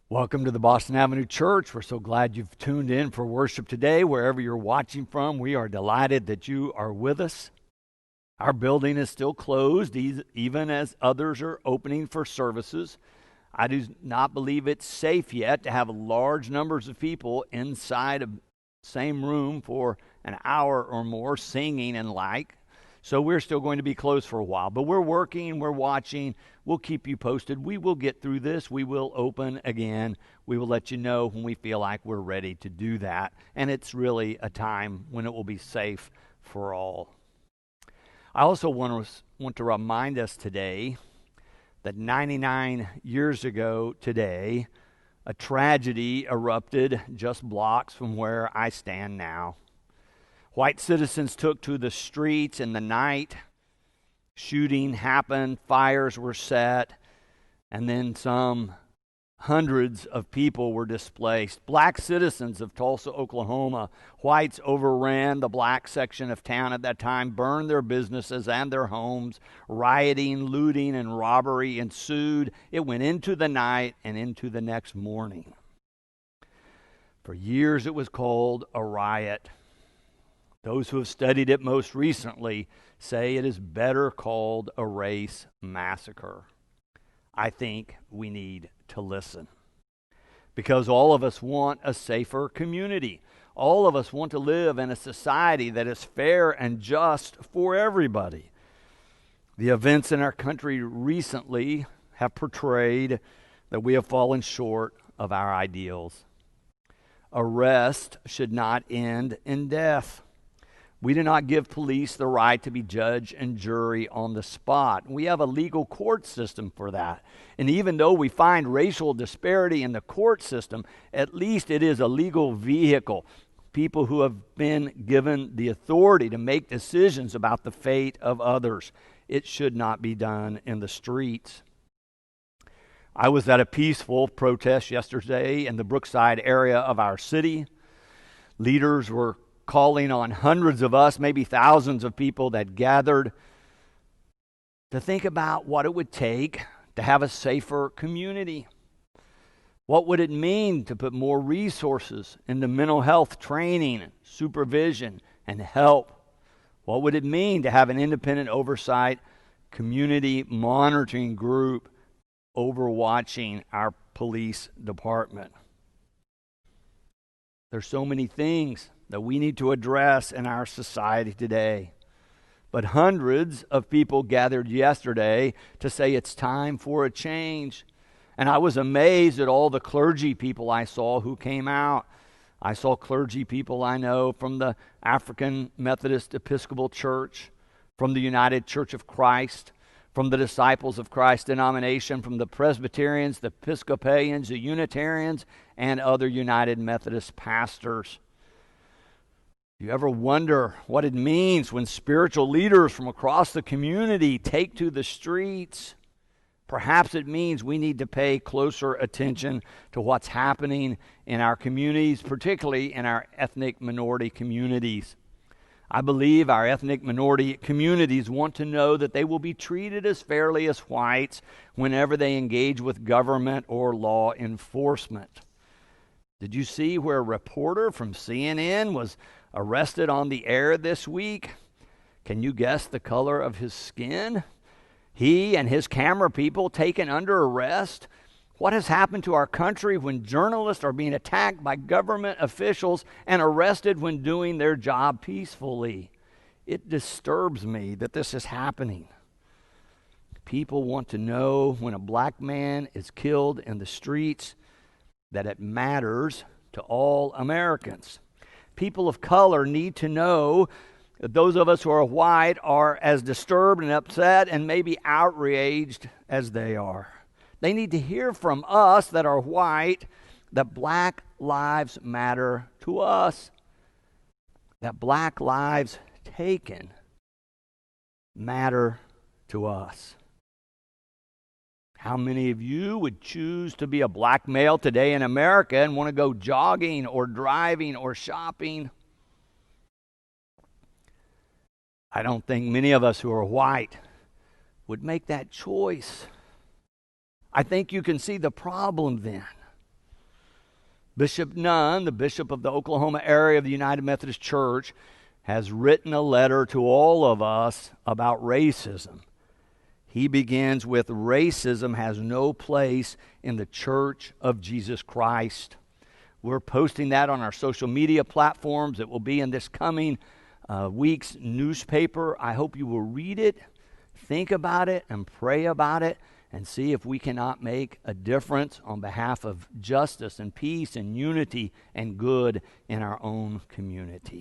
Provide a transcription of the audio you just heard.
Welcome to the Boston Avenue Church. We're so glad you've tuned in for worship today. Wherever you're watching from, we are delighted that you are with us. Our building is still closed, even as others are opening for services. I do not believe it's safe yet to have large numbers of people inside a same room for an hour or more singing and So we're still going to be closed for a while. But we're working, we're watching. We'll keep you posted. We will get through this. We will open again. We will let you know when we feel like we're ready to do that. And it's really a time when it will be safe for all. I also want to remind us today that 99 years ago today, a tragedy erupted just blocks from where I stand now. White citizens took to the streets in the night. Shooting happened, fires were set, and then some hundreds of people were displaced. Black citizens of Tulsa, Oklahoma, whites overran the black section of town at that time, burned their businesses and their homes. Rioting, looting, and robbery ensued. It went into the night and into the next morning. For years it was called a riot. Those who have studied it most recently say it is better called a race massacre. I think we need to listen. Because all of us want a safer community. All of us want to live in a society that is fair and just for everybody. The events in our country recently have portrayed that we have fallen short of our ideals. Arrest should not end in death. We do not give police the right to be judge and jury on the spot. We have a legal court system for that. And even though we find racial disparity in the court system, at least it is a legal vehicle. People who have been given the authority to make decisions about the fate of others. It should not be done in the streets. I was at a peaceful protest yesterday in the Brookside area of our city. Leaders were calling on hundreds of us, maybe thousands of people that gathered to think about what it would take to have a safer community. What would it mean to put more resources into mental health training, supervision, and help? What would it mean to have an independent oversight community monitoring group overwatching our police department? There's so many things that we need to address in our society today. But hundreds of people gathered yesterday to say it's time for a change. And I was amazed at all the clergy people I saw who came out. I saw clergy people I know from the African Methodist Episcopal Church, from the United Church of Christ, from the Disciples of Christ denomination, from the Presbyterians, the Episcopalians, the Unitarians, and other United Methodist pastors. You ever wonder what it means when spiritual leaders from across the community take to the streets? Perhaps it means we need to pay closer attention to what's happening in our communities, particularly in our ethnic minority communities. I believe our ethnic minority communities want to know that they will be treated as fairly as whites whenever they engage with government or law enforcement. Did you see where a reporter from CNN was arrested on the air this week? Can you guess the color of his skin? He and his camera people taken under arrest. What has happened to our country when journalists are being attacked by government officials and arrested when doing their job peacefully? It disturbs me that this is happening. People want to know when a black man is killed in the streets that it matters to all Americans. People of color need to know that those of us who are white are as disturbed and upset and maybe outraged as they are. They need to hear from us that are white that black lives matter to us, that black lives taken matter to us. How many of you would choose to be a black male today in America and want to go jogging or driving or shopping? I don't think many of us who are white would make that choice. I think you can see the problem then. Bishop Nunn, the bishop of the Oklahoma area of the United Methodist Church, has written a letter to all of us about racism. He begins with, racism has no place in the Church of Jesus Christ. We're posting that on our social media platforms. It will be in this coming week's newspaper. I hope you will read it, think about it, and pray about it, and see if we cannot make a difference on behalf of justice and peace and unity and good in our own community.